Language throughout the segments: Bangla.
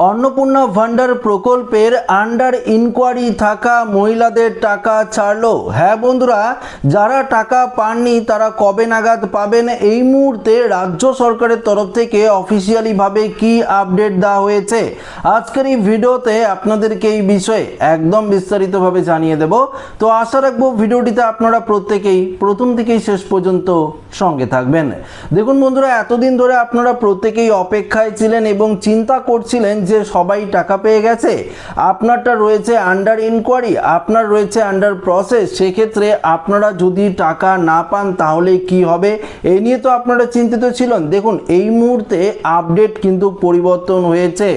অন্নপূর্ণা ভান্ডার প্রকল্পের আন্ডার ইনকোয়ারি থাকা মহিলাদের টাকা ছাড়লো। হ্যাঁ বন্ধুরা, যারা টাকা পাননি তারা কবে নাগাদ পাবেন, এই মুহূর্তে রাজ্য সরকারের তরফ থেকে অফিসিয়ালিভাবে কি আপডেট দেওয়া হয়েছে আজকের এই ভিডিওতে আপনাদেরকে এই বিষয়ে একদম বিস্তারিতভাবে জানিয়ে দেব। তো আশা রাখবো ভিডিওটিতে আপনারা প্রত্যেকেই প্রথম থেকেই শেষ পর্যন্ত সঙ্গে থাকবেন। দেখুন বন্ধুরা, এতদিন ধরে আপনারা প্রত্যেকেই অপেক্ষায় ছিলেন এবং চিন্তা করছিলেন যে সবাই টাকা পেয়ে গেছে, আপনারটা রয়েছে আন্ডার ইনকোয়ারি, আপনার রয়েছে আন্ডার প্রসেস, সেক্ষেত্রে আপনারা যদি টাকা না পান তাহলে কি হবে, এই নিয়ে তো আপনারা চিন্তিত ছিলেন। দেখুন এই মুহূর্তে আপডেট কিন্তু পরিবর্তন হয়েছে।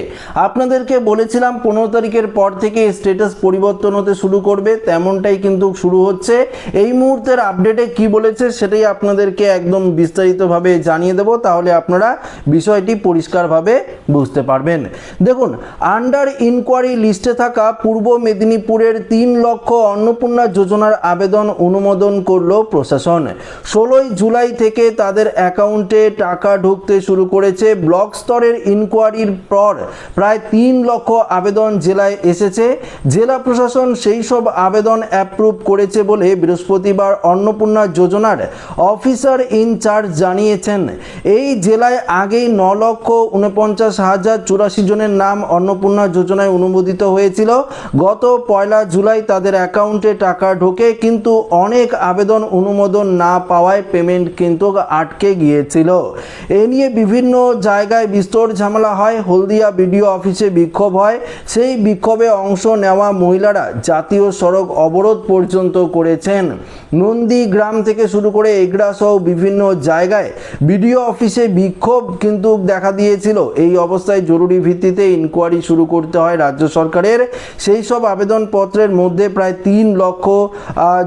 আপনাদেরকে বলেছিলাম 15 তারিখের পর থেকে স্ট্যাটাস পরিবর্তন হতে শুরু করবে, তেমনটাই কিন্তু শুরু হচ্ছে। এই মুহূর্তের আপডেটে কি বলেছে সেটাই আপনাদেরকে একদম বিস্তারিতভাবে জানিয়ে দেব, তাহলে আপনারা বিষয়টি পরিষ্কারভাবে বুঝতে পারবেন। দেখুন, আন্ডার ইনকোয়ারি লিস্টে থাকা পূর্ব মেদিনীপুরের 3 লক্ষ অন্নপূর্ণা যোজনার আবেদন অনুমোদন করল প্রশাসন। 16 জুলাই থেকে তাদের অ্যাকাউন্টে টাকা ঢুকতে শুরু করেছে। ব্লক স্তরের ইনকোয়ারির পর প্রায় 3 লক্ষ আবেদন জেলায় এসেছে। জেলা প্রশাসন সেই সব আবেদন অ্যাপ্রুভ করেছে বলে বৃহস্পতিবার অন্নপূর্ণা যোজনার অফিসার ইনচার্জ জানিয়েছেন। এই জেলায় আগেই 9,49,084 জনের নাম অন্নপূর্ণা যোজনায় অনুমোদিত হয়েছিল। গত 1 জুলাই তাদের অ্যাকাউন্টে টাকা ঢোকে, কিন্তু অনেক আবেদন অনুমোদন না পাওয়ায় পেমেন্ট কিন্তু আটকে গিয়েছিল। এ নিয়ে বিভিন্ন জায়গায় বিস্তর ঝামেলা হয়। হলদিয়া বিডিও অফিসে বিক্ষোভ হয়। সেই বিক্ষোভে অংশ নেওয়া মহিলারা জাতীয় সড়ক অবরোধ পর্যন্ত করেছেন। নন্দীগ্রাম থেকে শুরু করে এগড়া সহ বিভিন্ন জায়গায় বিডিও অফিসে বিক্ষোভ কিন্তু দেখা দিয়েছিল। এই অবস্থায় জরুরি ভিত্তিতে ইনকোয়ারি শুরু করতে হয় রাজ্য সরকারের। সেই সব আবেদনপত্রের মধ্যে প্রায় 3 লক্ষ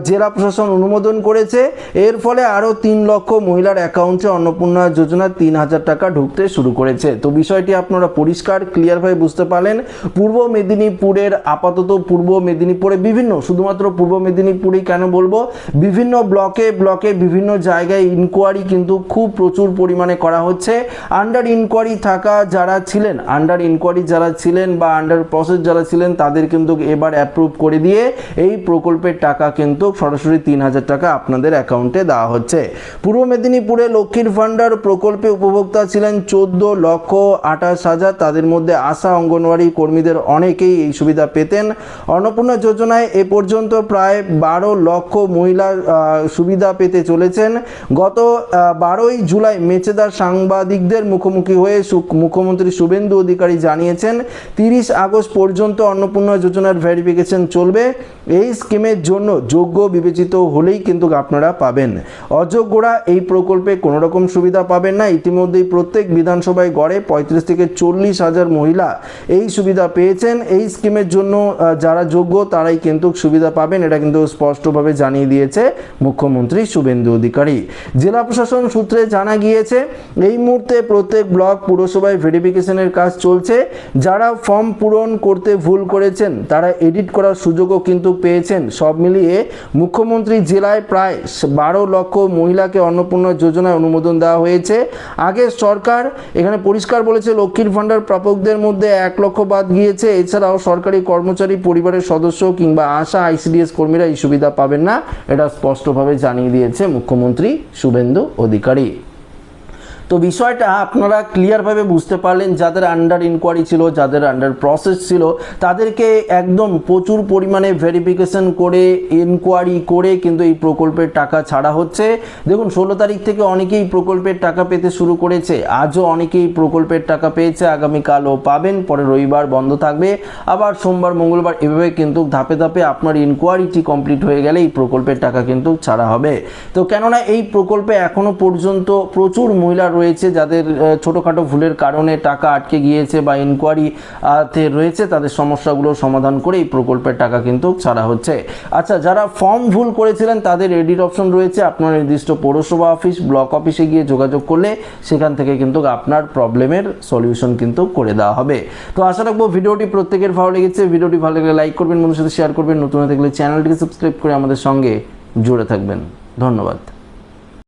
জেলা প্রশাসন অনুমোদন করেছে। এর ফলে আরও 3 লক্ষ মহিলার অ্যাকাউন্টে অন্নপূর্ণা যোজনার 3,000 টাকা ঢুকতে শুরু করেছে। তো বিষয়টি আপনারা পরিষ্কার ক্লিয়ারভাবে বুঝতে পারলেন। পূর্ব মেদিনীপুরের আপাতত পূর্ব মেদিনীপুরে বিভিন্ন, শুধুমাত্র পূর্ব মেদিনীপুরেই কেন বলবো, বিভিন্ন ব্লকে বিভিন্ন জায়গায় ইনকোয়ারি কিন্তু খুব প্রচুর পরিমাণে করা হচ্ছে। আন্ডার ইনকোয়ারি থাকা যারা ছিলেন, আন্ডার ইনকোয়ারি যারা ছিলেন বা আন্ডার প্রসেস যারা ছিলেন তাদের কিন্তু এবার অ্যাপ্রুভ করে দিয়ে এই প্রকল্পের টাকা কিন্তু সরাসরি 3,000 টাকা আপনাদের অ্যাকাউন্টে দেওয়া হচ্ছে। পূর্ব মেদিনীপুরে লক্ষ্মীর ভান্ডার প্রকল্পে উপভোক্তা ছিলেন 14,28,000। তাদের মধ্যে আশা অঙ্গনওয়াড়ি কর্মীদের অনেকেই এই সুবিধা পেতেন। অন্নপূর্ণা যোজনায় এ পর্যন্ত প্রায় 12 লক্ষ মহিলা সুবিধা পেতে চলেছেন। গত 12 জুলাই মেচেদার সাংবাদিকদের মুখোমুখি হয়ে মুখ্যমন্ত্রী শুভেন্দু অধিকারী জানিয়েছেন 30 আগস্ট পর্যন্ত অন্নপূর্ণা যোজনার ভেরিফিকেশন চলবে। এই স্কিমের জন্য যোগ্য বিবেচিত হলেই কিন্তু আপনারা পাবেন, অযোগ্যরা এই প্রকল্পে কোনো রকম সুবিধা পাবেন না। ইতিমধ্যেই প্রত্যেক বিধানসভায় গড়ে 35 থেকে 40 হাজার মহিলা এই সুবিধা পেয়েছেন। এই স্কিমের জন্য যারা যোগ্য তারাই কিন্তু সুবিধা পাবেন, এটা কিন্তু স্পষ্টভাবে জানিয়ে দিয়েছে মুখ্যমন্ত্রী শুভেন্দু অধিকারী। জেলা প্রশাসন সূত্রে জানা গিয়েছে এই মুহূর্তে প্রত্যেক ব্লক পুরসভায় ভেরিফিকেশনের কাজ চলছে। যারা ফর্ম পূরণ করতে ভুল করেছেন তারা এডিট করার সুযোগও কিন্তু পেয়েছেন। সব মিলিয়ে মুখ্যমন্ত্রী জেলায় প্রায় 12 লক্ষ মহিলাকে অন্নপূর্ণা যোজনায় অনুমোদন দেওয়া হয়েছে। আগে সরকার এখানে পরিষ্কার বলেছে লক্ষ্মীর ভান্ডার প্রাপকদের মধ্যে 1 লক্ষ বাদ গিয়েছে। এছাড়াও সরকারি কর্মচারী, পরিবারের সদস্য কিংবা আশা, আইসিডিএস কর্মীরা এই সুবিধা পাবেন না, এটা স্পষ্টভাবে জানিয়ে দিয়েছে মুখ্যমন্ত্রী শুভেন্দু অধিকারী। তো বিষয়টা আপনারা ক্লিয়ারভাবে বুঝতে পারলেন। যাদের আন্ডার ইনকোয়ারি ছিল, যাদের আন্ডার প্রসেস ছিল, তাদেরকে একদম প্রচুর পরিমাণে ভেরিফিকেশন করে ইনকোয়ারি করে কিন্তু এই প্রকল্পের টাকা ছাড়া হচ্ছে। দেখুন 16 তারিখ থেকে অনেকেই প্রকল্পের টাকা পেতে শুরু করেছে, আজও অনেকেই প্রকল্পের টাকা পেয়েছে, আগামীকালও পাবেন, পরে রবিবার বন্ধ থাকবে, আবার সোমবার মঙ্গলবার, এভাবে কিন্তু ধাপে ধাপে আপনার ইনকোয়ারিটি কমপ্লিট হয়ে গেলে এই প্রকল্পের টাকা কিন্তু ছাড়া হবে। তো কেননা এই প্রকল্পে এখনো পর্যন্ত প্রচুর মহিলা রয়েছে যাদের ছোটোখাটো ভুলের কারণে টাকা আটকে গিয়েছে বা ইনকোয়ারিতে রয়েছে, তাদের সমস্যাগুলো সমাধান করে এই প্রকল্পের টাকা কিন্তু ছাড়া হচ্ছে। আচ্ছা, যারা ফর্ম ভুল করেছিলেন তাদের এডিট অপশন রয়েছে। আপনার নির্দিষ্ট পৌরসভা অফিস, ব্লক অফিসে গিয়ে যোগাযোগ করলে সেখান থেকে কিন্তু আপনার প্রবলেমের সলিউশন কিন্তু করে দেওয়া হবে। তো আশা রাখবো ভিডিওটি প্রত্যেকের ভালো লেগেছে। ভিডিওটি ভালো লাগলে লাইক করবেন, বন্ধুদের সাথে শেয়ার করবেন, নতুন হয়ে থাকলে চ্যানেলটিকে সাবস্ক্রাইব করে আমাদের সঙ্গে জুড়ে থাকবেন। ধন্যবাদ।